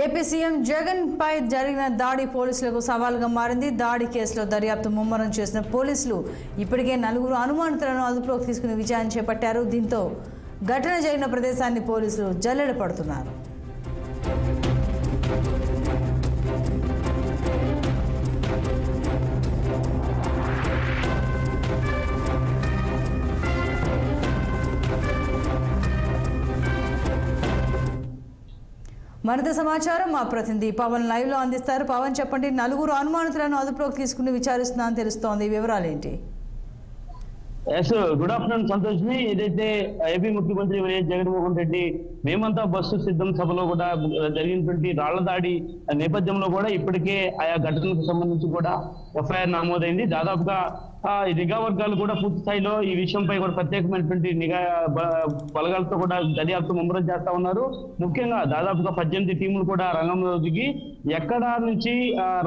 AP CM Jagan పై జరిగిన దాడి పోలీసులకు సవాల్గా మారింది. దాడి కేసులో దర్యాప్తు ముమ్మరం చేసిన పోలీసులు ఇప్పటికే 4 అనుమానితులను అదుపులోకి తీసుకుని విచారణ చేపట్టారు. దీంతో ఘటన జరిగిన ప్రదేశాన్ని పోలీసులు జల్లెడ పడుతున్నారు. మరింత సమాచారం మా ప్రతినిధి పవన్ లైవ్ లో అందిస్తారు. పవన్, చెప్పండి. 4 అనుమానితులను అదుపులోకి తీసుకుని విచారిస్తున్నారని తెలుస్తోంది, వివరాలు ఏంటి? గుడ్ ఆఫ్టర్నూన్ సంతోష్ని. ఏదైతే ఏపీ ముఖ్యమంత్రి వైఎస్ జగన్మోహన్ రెడ్డి మేమంతా బస్సు సిద్ధం సభలో కూడా జరిగినటువంటి రాళ్ల దాడి నేపథ్యంలో కూడా ఇప్పటికే ఆయా ఘటనకు సంబంధించి కూడా ఎఫ్ఐఆర్ నమోదైంది. దాదాపుగా ఈ నిఘా వర్గాలు కూడా పూర్తి స్థాయిలో ఈ విషయంపై కూడా ప్రత్యేకమైనటువంటి నిఘా బలగాలతో కూడా దర్యాప్తు ముమ్మరం చేస్తా ఉన్నారు. ముఖ్యంగా దాదాపుగా 18 టీములు కూడా రంగంలో దిగి ఎక్కడ నుంచి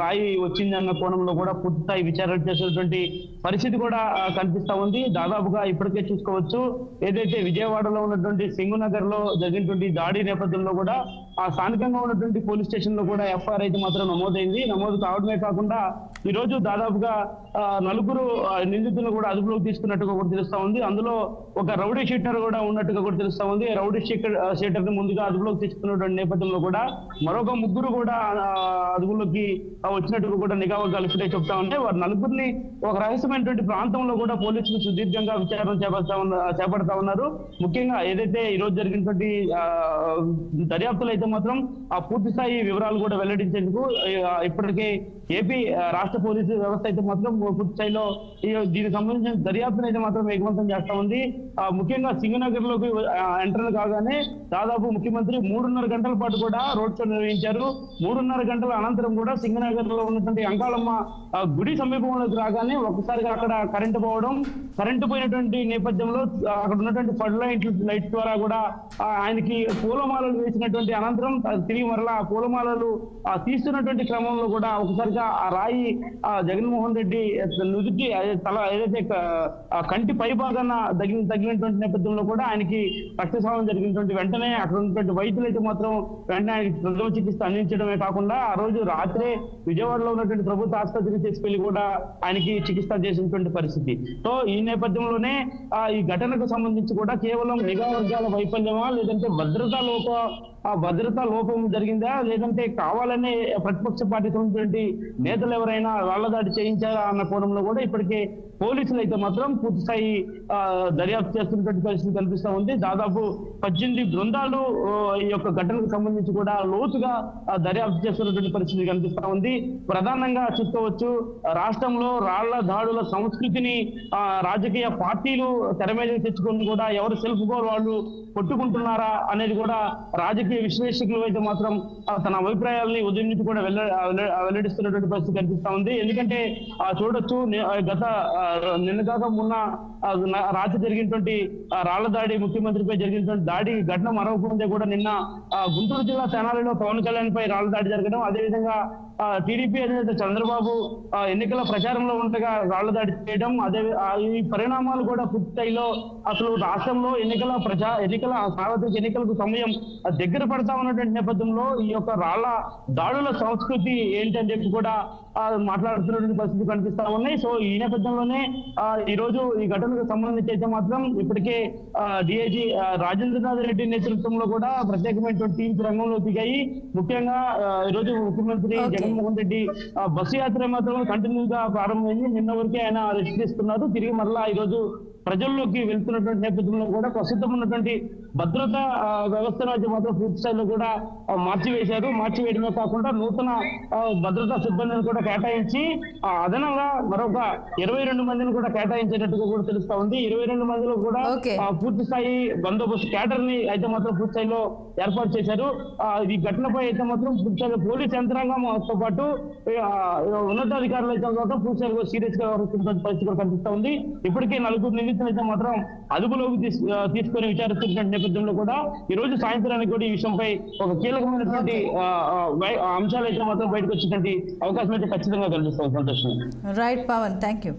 రాయి వచ్చింది అన్న కోణంలో కూడా పూర్తి స్థాయి విచారణ చేసేటువంటి పరిస్థితి కూడా కనిపిస్తా ఉంది. దాదాపుగా ఇప్పటికే చూసుకోవచ్చు, ఏదైతే విజయవాడలో ఉన్నటువంటి సింగునగర్ లో జరిగినటువంటి దాడి నేపథ్యంలో కూడా ఆ స్థానికంగా ఉన్నటువంటి పోలీస్ స్టేషన్ లో కూడా ఎఫ్ఐఆర్ అయితే మాత్రం నమోదైంది. నమోదు కావడమే కాకుండా ఈ రోజు దాదాపుగా 4 నిందితులను కూడా అదుపులోకి తీసుకున్నట్టుగా కూడా తెలుస్తా ఉంది. అందులో ఒక రౌడీ షీటర్ కూడా ఉన్నట్టుగా కూడా తెలుస్తా ఉంది. రౌడీ షీటర్ ని ముందుగా అదుపులోకి తీసుకున్నటువంటి నేపథ్యంలో కూడా మరొక 3 కూడా అదుపులోకి వచ్చినట్టుగా కూడా నిఘా వర్గాలు ఇప్పుడే చెప్తా ఉంటాయి. వారు 4ని ఒక రహస్యమైనటువంటి ప్రాంతంలో కూడా పోలీసులు సుదీర్ఘంగా విచారణ చేపడతా ఉన్నారు. ముఖ్యంగా ఏదైతే ఈ రోజు జరిగినటువంటి దర్యాప్తులు అయితే మాత్రం ఆ పూర్తి స్థాయి వివరాలు కూడా వెల్లడించేందుకు ఇప్పటికే ఏపీ రాష్ట్ర పోలీసు వ్యవస్థ అయితే మాత్రం పూర్తి స్థాయిలో దీనికి సంబంధించిన దర్యాప్తును అయితే మాత్రం వేగవంతం చేస్తా ఉంది. ముఖ్యంగా సింగనగర్ లోకి ఎంటర్ కాగానే దాదాపు ముఖ్యమంత్రి 3.5 గంటల పాటు కూడా రోడ్ షో నిర్వహించారు. 3.5 గంటల అనంతరం కూడా సింగనగర్ లో ఉన్నటువంటి అంకాళమ్మ గుడి సమీపంలోకి రాగానే ఒక్కసారిగా అక్కడ కరెంటు పోవడం, కరెంటు పోయినటువంటి నేపథ్యంలో అక్కడ ఉన్నటువంటి ఫడ్ లైట్స్ ద్వారా కూడా ఆయనకి పూలమాలలు వేసినటువంటి అనంతరం తిరిగి మరలా ఆ పూలమాలలు తీస్తున్నటువంటి క్రమంలో కూడా ఒకసారిగా ఆ రాయి జగన్మోహన్ రెడ్డి నుదుటి తల ఏదైతే కంటి పై భాగాన తగిలినటువంటి నేపథ్యంలో కూడా ఆయనకి రక్తస్రావం జరిగినటువంటి వెంటనే అక్కడ ఉన్నటువంటి వైద్యులు అయితే మాత్రం వెంటనే ఆయనకి ప్రథమ చికిత్స అందించడమే కాకుండా ఆ రోజు రాత్రే విజయవాడలో ఉన్నటువంటి ప్రభుత్వ ఆసుపత్రికి తీసుకెళ్లి కూడా ఆయనకి చికిత్స చేసినటువంటి పరిస్థితి. సో ఈ నేపథ్యంలోనే ఈ ఘటనకు సంబంధించి కూడా కేవలం నిఘా వర్గాల వైఫల్యమా, లేదంటే భద్రతా లోపం జరిగిందా, లేదంటే కావాలనే ప్రతిపక్ష పార్టీకి ఉన్నటువంటి నేతలు ఎవరైనా రాళ్ల దాడి చేయించారా అన్న కోణంలో కూడా ఇప్పటికే పోలీసులు అయితే మాత్రం పూర్తి స్థాయి దర్యాప్తు చేస్తున్నటువంటి పరిస్థితి కనిపిస్తా ఉంది. దాదాపు 18 బృందాలు ఈ యొక్క ఘటనకు సంబంధించి కూడా లోతుగా దర్యాప్తు చేస్తున్నటువంటి పరిస్థితి కనిపిస్తా ఉంది. ప్రధానంగా చూసుకోవచ్చు, రాష్ట్రంలో రాళ్ల దాడుల సంస్కృతిని రాజకీయ పార్టీలు తెర మీద తెచ్చుకొని కూడా ఎవరు సెల్ఫ్ గోల్ వాళ్ళు కొట్టుకుంటున్నారా అనేది కూడా రాజకీయ విశ్లేషకులు అయితే మాత్రం తన అభిప్రాయాలని ఉదయం నుంచి కూడా వెల్లడిస్తున్నటువంటి పరిస్థితి కనిపిస్తా ఉంది. ఎందుకంటే చూడొచ్చు, నిన్న కాక మొన్న రాత్రి జరిగినటువంటి రాళ్ల దాడి, ముఖ్యమంత్రిపై జరిగినటువంటి దాడి ఘటన మరొకముందే కూడా నిన్న గుంటూరు జిల్లా తెనాలిలో పవన్ కళ్యాణ్ పై రాళ్ల దాడి జరగడం, అదేవిధంగా టీడీపీ అధినేత చంద్రబాబు ఎన్నికల ప్రచారంలో ఉండగా రాళ్ల దాడి చేయడం, అదే ఈ పరిణామాలు కూడా పూర్తి స్థాయిలో అసలు రాష్ట్రంలో సార్వత్రిక ఎన్నికలకు సమయం దగ్గర పడతా ఉన్నటువంటి నేపథ్యంలో ఈ యొక్క రాళ్ల దాడుల సంస్కృతి ఏంటని చెప్పి కూడా మాట్లాడుతున్నటువంటి పరిస్థితి కనిపిస్తా ఉన్నాయి. సో ఈ నేపథ్యంలోనే ఈ రోజు ఈ ఘటనకు సంబంధించి అయితే మాత్రం ఇప్పటికే డిఐజీ రాజేంద్రనాథ్ రెడ్డి నేతృత్వంలో కూడా ప్రత్యేకమైనటువంటి టీమ్స్ రంగంలో దిగాయి. ముఖ్యంగా ఈ రోజు ముఖ్యమంత్రి జగన్మోహన్ రెడ్డి బస్సు యాత్ర మాత్రం కంటిన్యూగా ప్రారంభమైంది. నిన్న వరకే ఆయన రెస్ట్ తీసుకున్నారు. తిరిగి మరలా ఈ రోజు ప్రజల్లోకి వెళ్తున్నటువంటి నేపథ్యంలో కూడా ప్రస్తుతం ఉన్నటువంటి భద్రతా వ్యవస్థను అయితే మాత్రం పూర్తి స్థాయిలో కూడా మార్చివేయడమే కాకుండా నూతన భద్రతా సిబ్బందిని కూడా కేటాయించి అదనంగా మరొక 22 మందిని కూడా కేటాయించేటట్టుగా కూడా తెలుస్తా ఉంది. 22 మందిలో కూడా పూర్తి స్థాయి బందోబస్తు క్యాడర్ ని అయితే మాత్రం పూర్తి స్థాయిలో ఏర్పాటు చేశారు. ఈ ఘటనపై అయితే మాత్రం పూర్తి స్థాయిలో పోలీస్ యంత్రాంగంతో పాటు ఉన్నతాధికారులు అయితే మాత్రం పూర్తి స్థాయిలో సీరియస్ గా వ్యవహరిస్తున్న పరిస్థితి కూడా కనిపిస్తా ఉంది. ఇప్పటికే 4 నిందితులు అయితే మాత్రం అదుపులోకి తీసుకొని విచారిస్తున్న నేపథ్యంలో కూడా ఈ రోజు సాయంత్రానికి కూడా ఈ విషయంపై ఒక కీలకమైనటువంటి అంశాలు అయితే మాత్రం బయటకు వచ్చేటువంటి అవకాశం అయితే ఖచ్చితంగా కనిపిస్తుంది. సంతోషం. Right Pawan, thank you.